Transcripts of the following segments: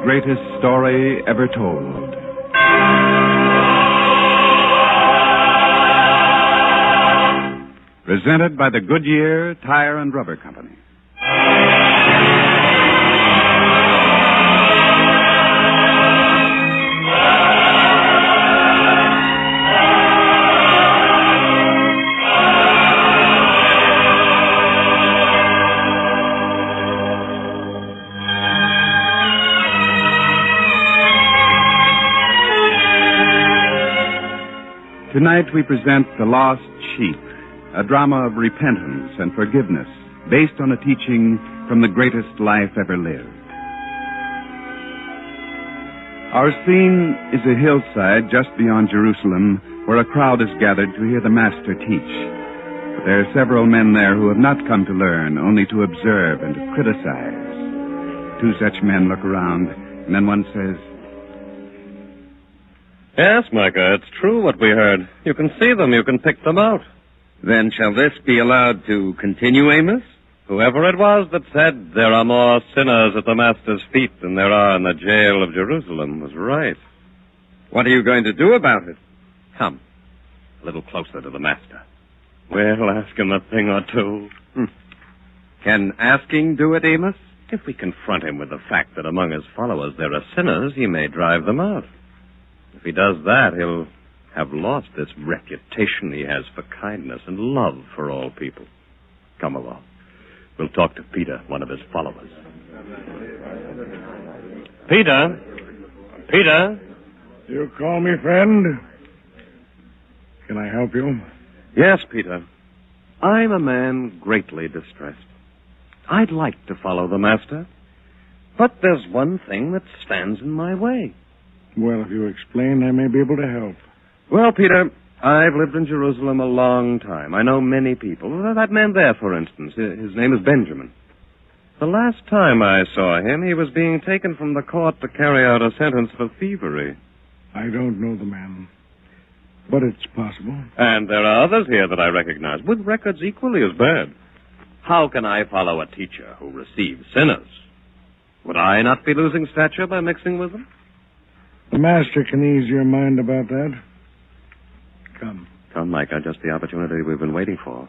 greatest story ever told. Presented by the Goodyear Tire and Rubber Company. Tonight we present The Lost Sheep, a drama of repentance and forgiveness based on a teaching from the greatest life ever lived. Our scene is a hillside just beyond Jerusalem where a crowd is gathered to hear the Master teach. But there are several men there who have not come to learn, only to observe and to criticize. Two such men look around, and then one says, "Yes, Micah, it's true what we heard. You can see them, you can pick them out." Then shall this be allowed to continue, Amos? Whoever it was that said there are more sinners at the Master's feet than there are in the jail of Jerusalem was right. What are you going to do about it? Come, a little closer to the Master. We'll ask him a thing or two. Can asking do it, Amos? If we confront him with the fact that among his followers there are sinners, he may drive them out. If he does that, he'll have lost this reputation he has for kindness and love for all people. Come along. We'll talk to Peter, one of his followers. Peter? Peter? You call me friend? Can I help you? Yes, Peter. I'm a man greatly distressed. I'd like to follow the Master, but there's one thing that stands in my way. Well, if you explain, I may be able to help. Well, Peter, I've lived in Jerusalem a long time. I know many people. That man there, for instance, his name is Benjamin. The last time I saw him, he was being taken from the court to carry out a sentence for thievery. I don't know the man, but it's possible. And there are others here that I recognize, with records equally as bad. How can I follow a teacher who receives sinners? Would I not be losing stature by mixing with them? The Master can ease your mind about that. Come. Come, Micah, just the opportunity we've been waiting for.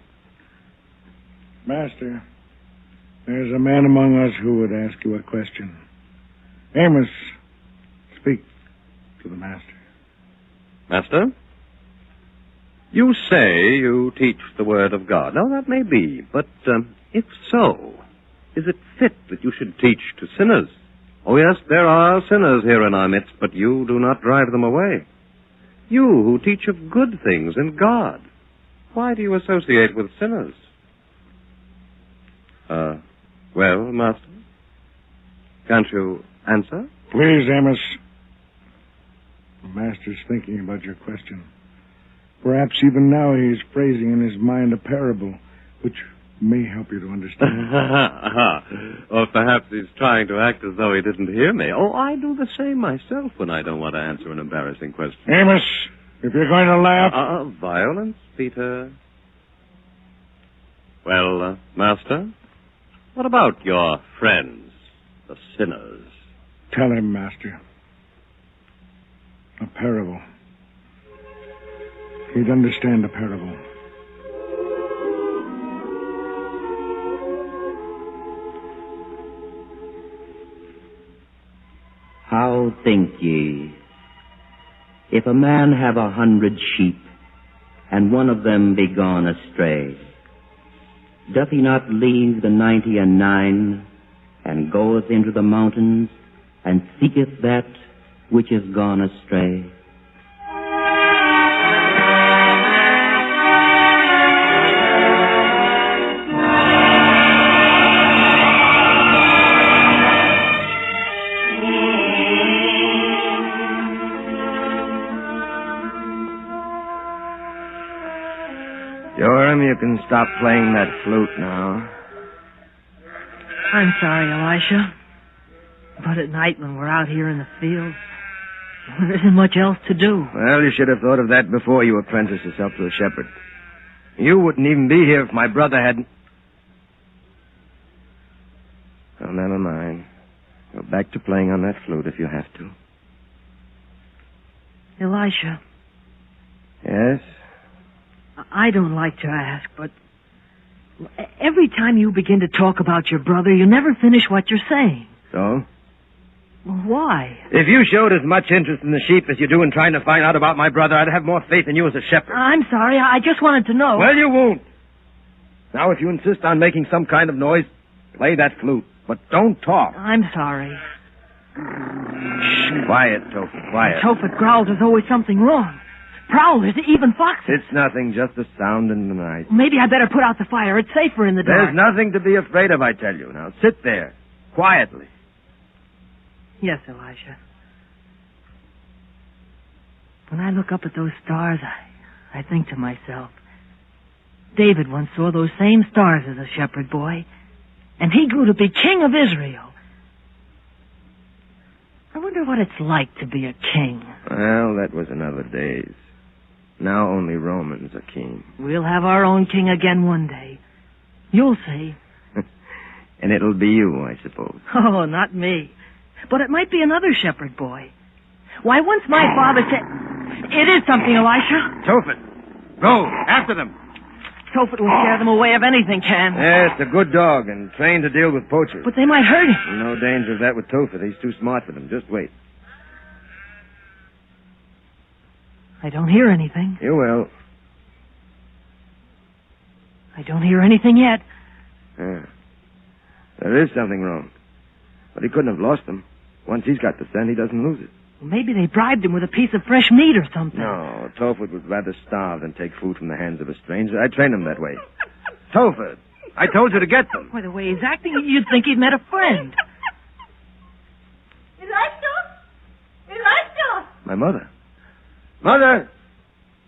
Master, there's a man among us who would ask you a question. Amos, speak to the Master. Master? You say you teach the Word of God. Now, that may be, but if so, is it fit that you should teach to sinners? Oh, yes, there are sinners here in our midst, but you do not drive them away. You who teach of good things in God, why do you associate with sinners? Well, Master, can't you answer? Please, Amos. The Master's thinking about your question. Perhaps even now he's phrasing in his mind a parable, which may help you to understand. Or perhaps he's trying to act as though he didn't hear me. Oh, I do the same myself when I don't want to answer an embarrassing question. Amos, if you're going to laugh... Violence, Peter. Well, Master, what about your friends, the sinners? Tell him, Master. A parable. He'd understand a parable. How think ye, if a man have 100 sheep, and one of them be gone astray, doth he not leave the 99, and goeth into the mountains, and seeketh that which is gone astray? Joram, you can stop playing that flute now. I'm sorry, Elisha. But at night when we're out here in the fields, there isn't much else to do. Well, you should have thought of that before you apprenticed yourself to a shepherd. You wouldn't even be here if my brother hadn't... Oh, never mind. Go back to playing on that flute if you have to. Elisha, Yes? I don't like to ask, but every time you begin to talk about your brother, you never finish what you're saying. So? Why? If you showed as much interest in the sheep as you do in trying to find out about my brother, I'd have more faith in you as a shepherd. I'm sorry. I just wanted to know. Well, you won't. Now, if you insist on making some kind of noise, play that flute. But don't talk. I'm sorry. Quiet, Tophet, quiet. Tophet growls there's always something wrong. Prowlers, even foxes. It's nothing, just a sound in the night. Maybe I better put out the fire. It's safer in the dark. There's nothing to be afraid of, I tell you. Now, sit there, quietly. Yes, Elisha. When I look up at those stars, I think to myself, David once saw those same stars as a shepherd boy, and he grew to be king of Israel. I wonder what it's like to be a king. Well, that was in other days. Now only Romans are king. We'll have our own king again one day. You'll see. And it'll be you, I suppose. Oh, not me. But it might be another shepherd boy. Why, once my father said... It is something, Elisha. Tophet, go, after them. Tophet will scare them away if anything can. Yes, a good dog and trained to deal with poachers. But they might hurt him. No danger of that with Tophet. He's too smart for them. Just wait. I don't hear anything. You will. I don't hear anything yet. Yeah. There is something wrong. But he couldn't have lost them. Once he's got the scent, he doesn't lose it. Well, maybe they bribed him with a piece of fresh meat or something. No, Tophet would rather starve than take food from the hands of a stranger. I trained him that way. Tophet, I told you to get them. By the way he's acting, you'd think he'd met a friend. Elisha? Elisha! My mother. Mother!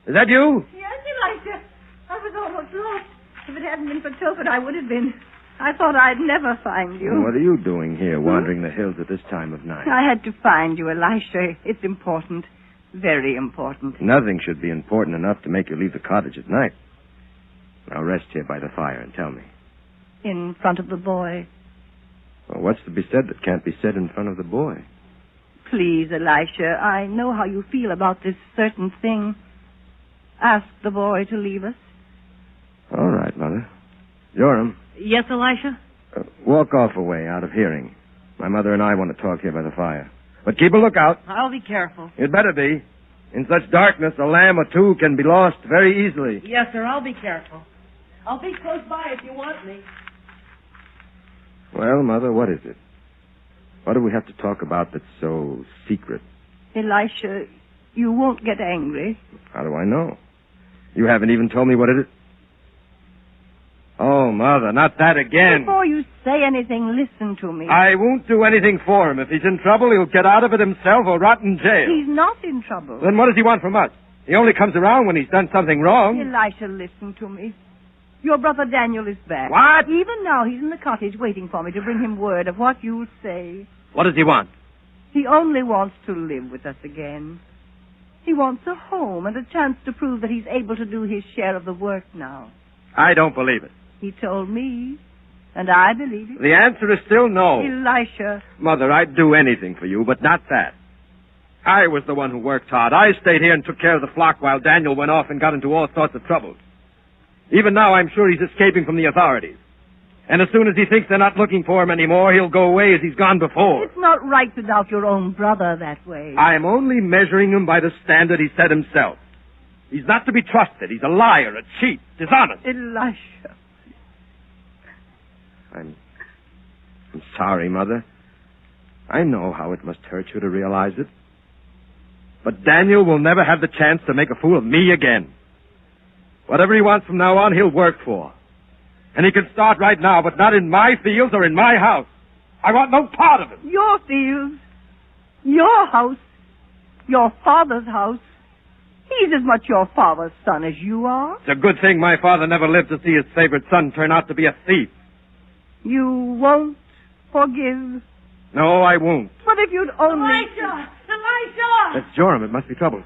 Is that you? Yes, Elisha. I was almost lost. If it hadn't been for Tophet, I would have been. I thought I'd never find you. What are you doing here, wandering the hills at this time of night? I had to find you, Elisha. It's important. Very important. Nothing should be important enough to make you leave the cottage at night. Now rest here by the fire and tell me. In front of the boy. Well, what's to be said that can't be said in front of the boy? Please, Elisha, I know how you feel about this certain thing. Ask the boy to leave us. All right, Mother. Joram. Yes, Elisha? Walk off a way, out of hearing. My mother and I want to talk here by the fire. But keep a lookout. I'll be careful. You'd better be. In such darkness, a lamb or two can be lost very easily. Yes, sir, I'll be careful. I'll be close by if you want me. Well, Mother, what is it? What do we have to talk about that's so secret? Elisha, you won't get angry. How do I know? You haven't even told me what it is. Oh, Mother, not that again. Before you say anything, listen to me. I won't do anything for him. If he's in trouble, he'll get out of it himself or rot in jail. He's not in trouble. Then what does he want from us? He only comes around when he's done something wrong. Elisha, listen to me. Your brother Daniel is back. What? Even now, he's in the cottage waiting for me to bring him word of what you'll say. What does he want? He only wants to live with us again. He wants a home and a chance to prove that he's able to do his share of the work now. I don't believe it. He told me, and I believe it. The answer is still no. Elisha. Mother, I'd do anything for you, but not that. I was the one who worked hard. I stayed here and took care of the flock while Daniel went off and got into all sorts of trouble. Even now, I'm sure he's escaping from the authorities. And as soon as he thinks they're not looking for him anymore, he'll go away as he's gone before. It's not right to doubt your own brother that way. I'm only measuring him by the standard he set himself. He's not to be trusted. He's a liar, a cheat, dishonest. Elisha. I'm sorry, Mother. I know how it must hurt you to realize it. But Daniel will never have the chance to make a fool of me again. Whatever he wants from now on, he'll work for. And he can start right now, but not in my fields or in my house. I want no part of it. Your fields, your house, your father's house. He's as much your father's son as you are. It's a good thing my father never lived to see his favorite son turn out to be a thief. You won't forgive? No, I won't. But if you'd only... Elisha! Elisha! That's Joram. It must be trouble.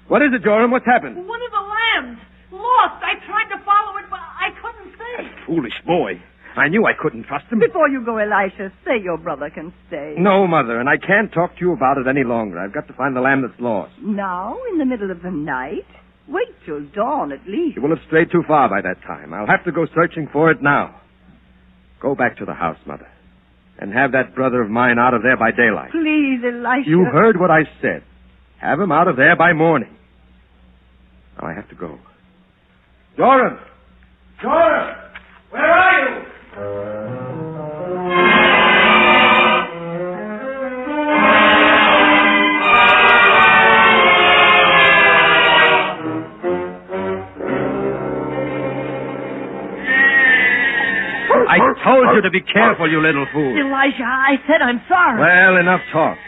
What is it, Joram? What's happened? One of the lambs. Lost. I tried to follow it, but I couldn't see. Foolish boy. I knew I couldn't trust him. Before you go, Elisha, say your brother can stay. No, Mother, and I can't talk to you about it any longer. I've got to find the lamb that's lost. Now, in the middle of the night? Wait till dawn at least. It will have strayed too far by that time. I'll have to go searching for it now. Go back to the house, Mother, and have that brother of mine out of there by daylight. Please, Elisha. You heard what I said. Have him out of there by morning. Now I have to go. Joram! Joram! Where are you? I told you to be careful, you little fool. Elisha, I said I'm sorry. Well, enough talk.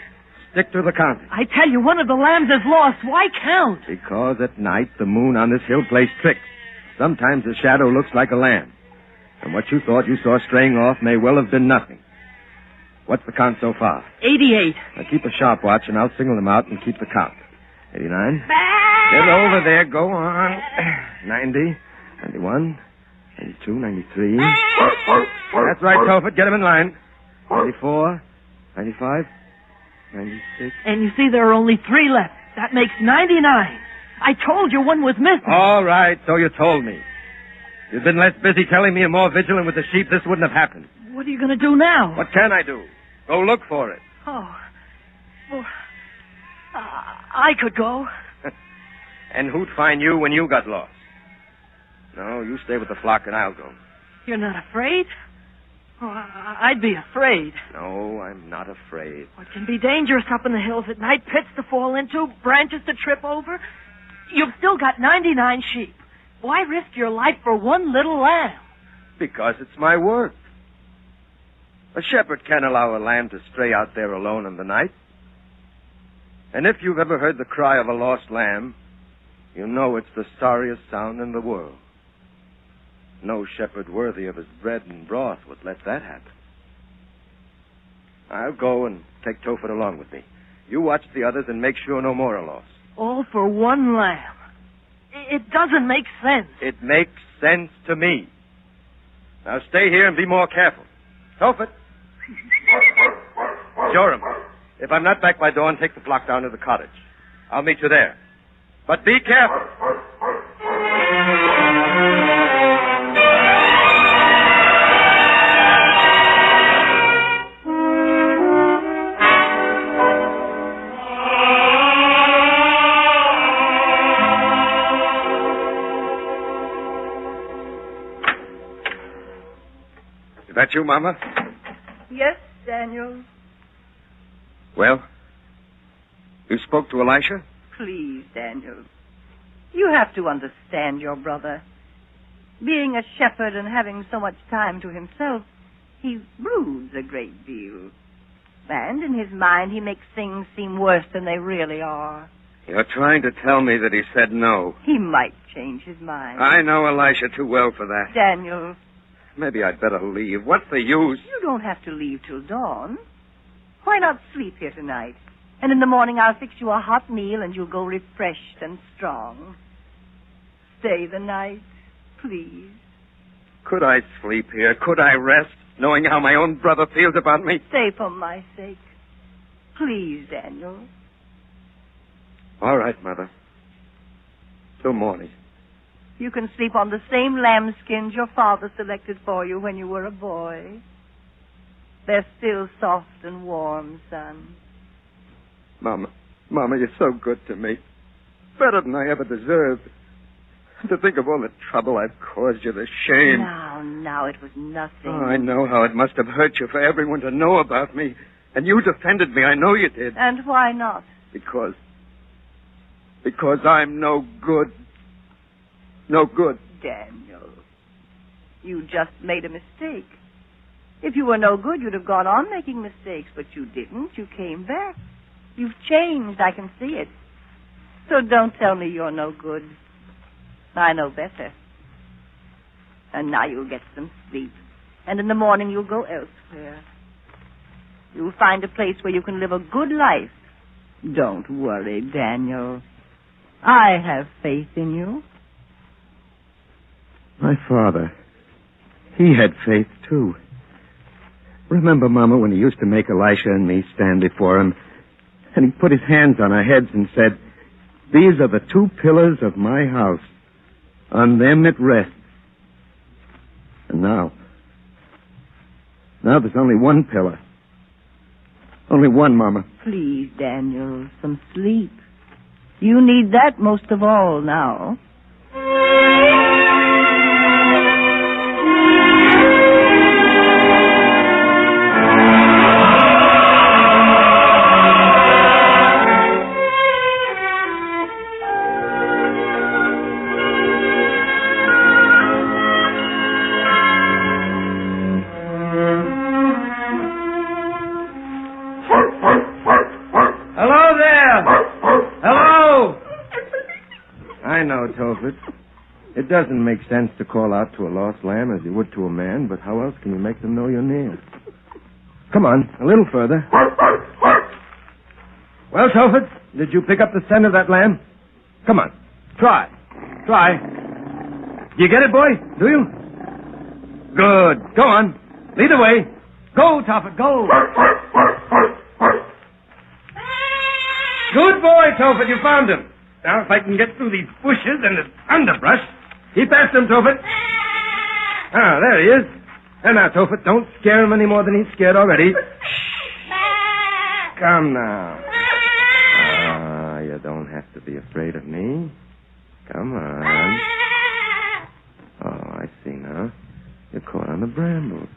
Stick to the counting. I tell you, one of the lambs is lost. Why count? Because at night the moon on this hill plays tricks. Sometimes the shadow looks like a lamb. And what you thought you saw straying off may well have been nothing. What's the count so far? 88. Now keep a sharp watch and I'll single them out and keep the count. 89. Get over there. Go on. 90. 91. 92. 93. That's right, Tophet. Get him in line. 94. 95. 96. And you see there are only 3 left. That makes 99. I told you one was missing. All right, so you told me. If you'd been less busy telling me and more vigilant with the sheep, this wouldn't have happened. What are you going to do now? What can I do? Go look for it. Oh. Well, I could go. And who'd find you when you got lost? No, you stay with the flock and I'll go. You're not afraid? Oh, I'd be afraid. No, I'm not afraid. It can be dangerous up in the hills at night. Pits to fall into, branches to trip over. You've still got 99 sheep. Why risk your life for one little lamb? Because it's my work. A shepherd can't allow a lamb to stray out there alone in the night. And if you've ever heard the cry of a lost lamb, you know it's the sorriest sound in the world. No shepherd worthy of his bread and broth would let that happen. I'll go and take Tophet along with me. You watch the others and make sure no more are lost. All for one lamb. It doesn't make sense. It makes sense to me. Now stay here and be more careful. Tophet. Joram, if I'm not back by dawn, take the flock down to the cottage. I'll meet you there. But be careful. Is that you, Mama? Yes, Daniel. Well, you spoke to Elisha? Please, Daniel. You have to understand your brother. Being a shepherd and having so much time to himself, he broods a great deal. And in his mind, he makes things seem worse than they really are. You're trying to tell me that he said no. He might change his mind. I know Elisha too well for that. Daniel. Maybe I'd better leave. What's the use? You don't have to leave till dawn. Why not sleep here tonight? And in the morning I'll fix you a hot meal and you'll go refreshed and strong. Stay the night, please. Could I sleep here? Could I rest, knowing how my own brother feels about me? Stay for my sake. Please, Daniel. All right, Mother. Till morning. You can sleep on the same lambskins your father selected for you when you were a boy. They're still soft and warm, son. Mama, you're so good to me. Better than I ever deserved. To think of all the trouble I've caused you, the shame. Now, it was nothing. Oh, I know how it must have hurt you for everyone to know about me. And you defended me, I know you did. And why not? Because I'm no good. No good. Daniel, you just made a mistake. If you were no good, you'd have gone on making mistakes, but you didn't. You came back. You've changed, I can see it. So don't tell me you're no good. I know better. And now you'll get some sleep. And in the morning you'll go elsewhere. You'll find a place where you can live a good life. Don't worry, Daniel. I have faith in you. My father, he had faith, too. too. Remember, Mama, when he used to make Elisha and me stand before him, and he put his hands on our heads and said, "These are the 2 pillars of my house. On them it rests." And now there's only 1 pillar. Only one, Mama. Please, Daniel, some sleep. You need that most of all now. Hello there! Hello! I know, Tophet. It doesn't make sense to call out to a lost lamb as you would to a man, but how else can you make them know you're near? Come on, a little further. Well, Tophet, did you pick up the scent of that lamb? Come on, try. Do you get it, boy? Do you? Good. Go on. Lead the way. Go, Tophet, go. Good boy, Tophet, you found him. Now, if I can get through these bushes and this underbrush. Keep after him, Tophet. Ah, there he is. And now, Tophet, don't scare him any more than he's scared already. Come now. Ah, you don't have to be afraid of me. Come on. Oh, I see now. You're caught on the brambles.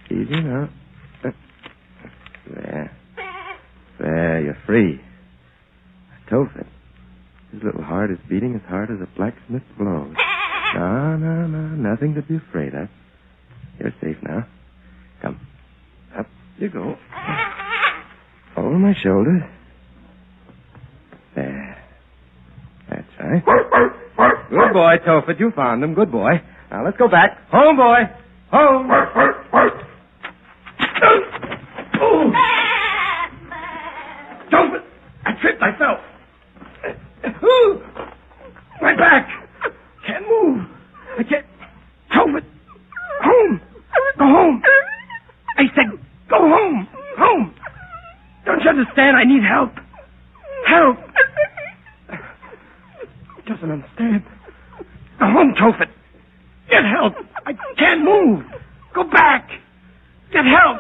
Easy now. There, you're free. Tophet, his little heart is beating as hard as a blacksmith's blows. No, nothing to be afraid of. You're safe now. Come. Up you go. Over my shoulder. There. That's right. Good boy, Tophet. You found him. Good boy. Now, let's go back. Home, boy. Home. Oh. Tophet! I tripped. I fell. My back. Can't move. I can't. Tophet. Home. Go home. I said go home. Home. Don't you understand? I need help. Help. He doesn't understand. Go home, Tophet. Get help. I can't move. Go back. Get help.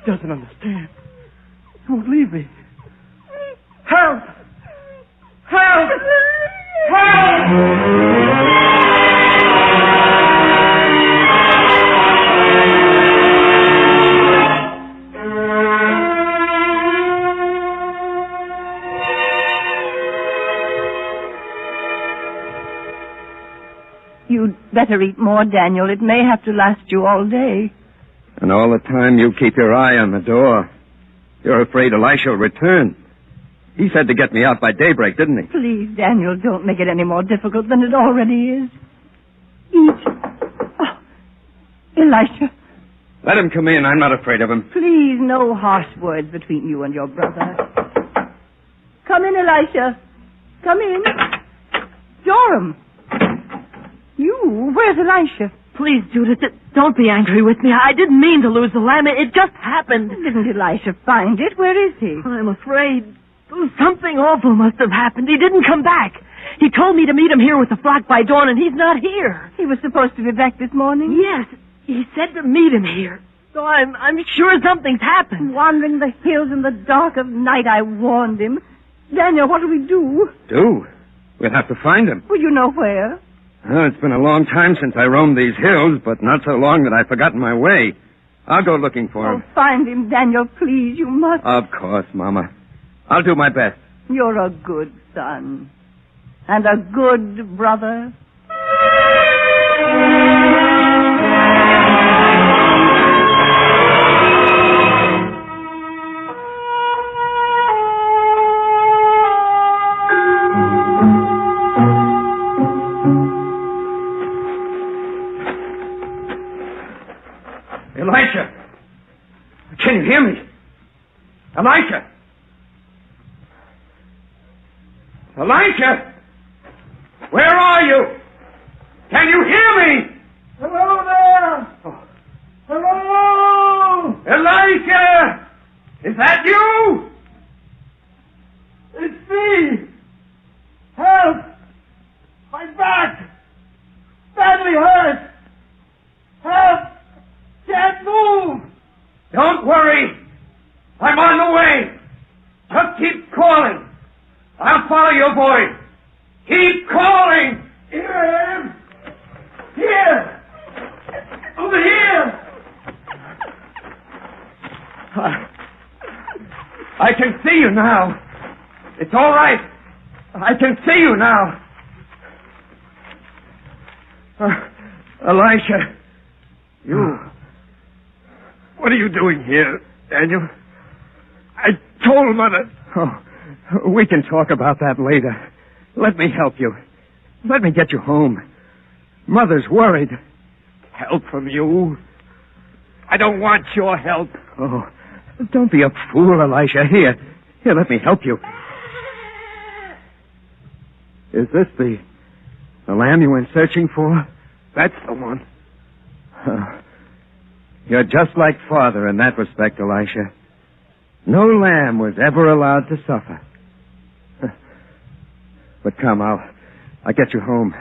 He doesn't understand. He won't leave me. Help. Help. Help. You'd better eat more, Daniel. It may have to last you all day. And all the time you keep your eye on the door. You're afraid Elisha will return. He said to get me out by daybreak, didn't he? Please, Daniel, don't make it any more difficult than it already is. Eat. Oh, Elisha. Let him come in. I'm not afraid of him. Please, no harsh words between you and your brother. Come in, Elisha. Come in. Joram. You? Where's Elisha? Please, Judith, don't be angry with me. I didn't mean to lose the lamb. It just happened. Didn't Elisha find it? Where is he? I'm afraid something awful must have happened. He didn't come back. He told me to meet him here with the flock by dawn, and he's not here. He was supposed to be back this morning? Yes, he said to meet him here. So I'm sure something's happened. Wandering the hills in the dark of night, I warned him. Daniel, what do we do? Do? We'll have to find him. Well, you know where. Well, it's been a long time since I roamed these hills, but not so long that I've forgotten my way. I'll go looking for him. Find him, Daniel, please. You must. Of course, Mama. I'll do my best. You're a good son. And a good brother. Elisha! Can you hear me? Elisha! Elisha! Where are you? Can you hear me? Hello there! Hello! Elisha! Is that you? It's me! Help! My back! Badly hurt! Help! Can't move! Don't worry! I'm on the way! Just keep calling! I'll follow your voice! Keep calling! Here I am! Here! Over here! I can see you now. It's all right. I can see you now. Elisha, you... What are you doing here, Daniel? I told Mother... Oh, we can talk about that later. Let me help you. Let me get you home. Mother's worried. Help from you? I don't want your help. Oh, don't be a fool, Elisha. Here, let me help you. Is this the lamb you went searching for? That's the one. You're just like Father in that respect, Elisha. No lamb was ever allowed to suffer. But come, I'll get you home.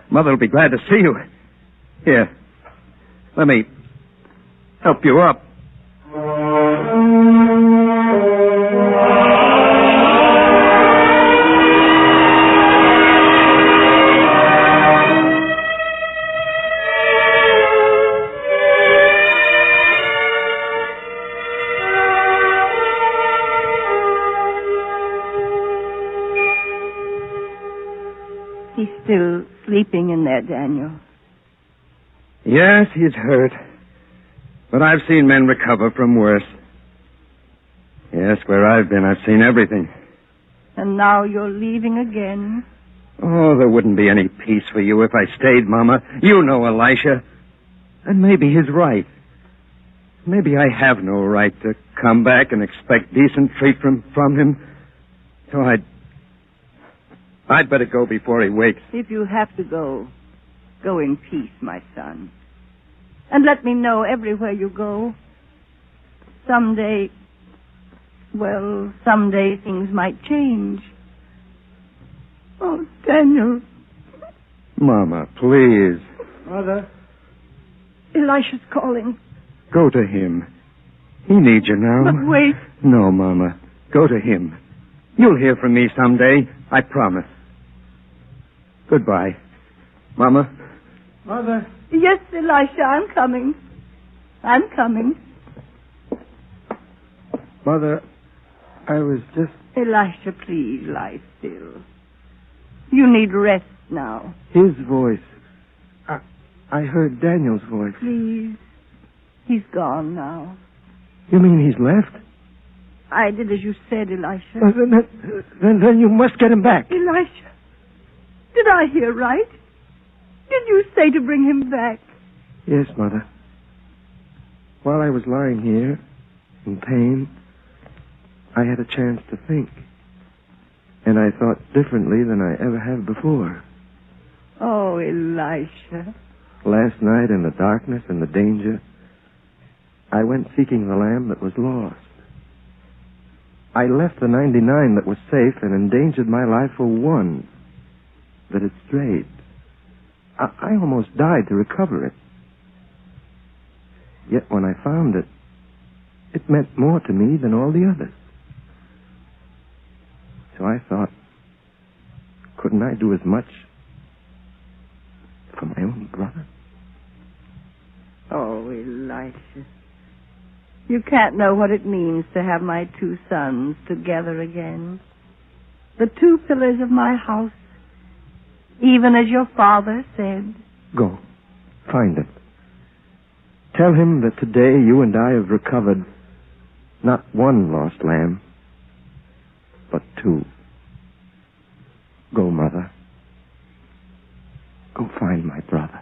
Mother will be glad to see you. Here, let me help you up. He's still sleeping in there, Daniel. Yes, he's hurt. But I've seen men recover from worse. Yes, where I've been, I've seen everything. And now you're leaving again. Oh, there wouldn't be any peace for you if I stayed, Mama. You know Elisha. And maybe he's right. Maybe I have no right to come back and expect decent treatment from him. So I'd better go before he wakes. If you have to go, go in peace, my son. And let me know everywhere you go. Someday things might change. Oh, Daniel. Mama, please. Mother? Elisha's calling. Go to him. He needs you now. But wait. No, Mama. Go to him. You'll hear from me someday. I promise. Goodbye. Mama? Mother? Yes, Elisha, I'm coming. I'm coming. Mother, I was just... Elisha, please lie still. You need rest now. His voice. I heard Daniel's voice. Please. He's gone now. You mean he's left? I did as you said, Elisha. Then you must get him back. Elisha, did I hear right? Did you say to bring him back? Yes, Mother. While I was lying here, in pain, I had a chance to think. And I thought differently than I ever have before. Oh, Elisha. Last night, in the darkness and the danger, I went seeking the lamb that was lost. I left the 99 that was safe and endangered my life for one that had strayed. I almost died to recover it. Yet when I found it, it meant more to me than all the others. So I thought, couldn't I do as much for my own brother? Oh, Elisha. You can't know what it means to have my two sons together again. The two pillars of my house, even as your father said. Go. Find him. Tell him that today you and I have recovered not one lost lamb, but two. Go, Mother. Go find my brother.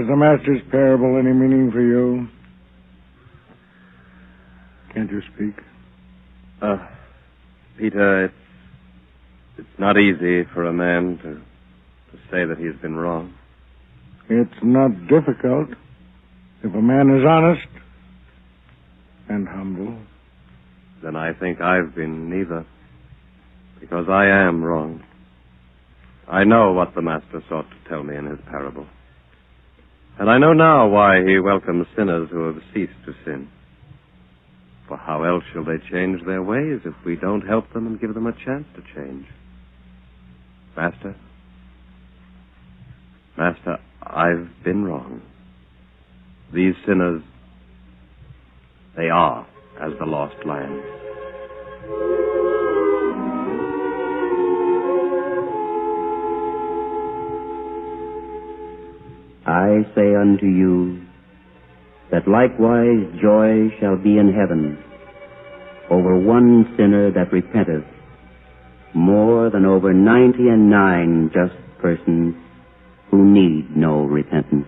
the Master's parable any meaning for you? Can't you speak? Peter, it's not easy for a man to say that he's been wrong. It's not difficult if a man is honest and humble. Then I think I've been neither, because I am wrong. I know what the Master sought to tell me in his parable. And I know now why he welcomes sinners who have ceased to sin. For how else shall they change their ways if we don't help them and give them a chance to change? Master, I've been wrong. These sinners, they are as the lost lambs. I say unto you that likewise joy shall be in heaven over one sinner that repenteth, more than over 99 just persons who need no repentance.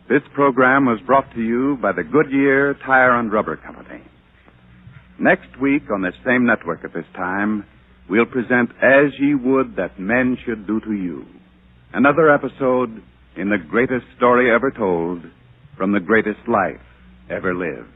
This program was brought to you by the Goodyear Tire and Rubber Company. Next week on this same network at this time, we'll present As Ye Would That Men Should Do to You, another episode in the greatest story ever told from the greatest life ever lived.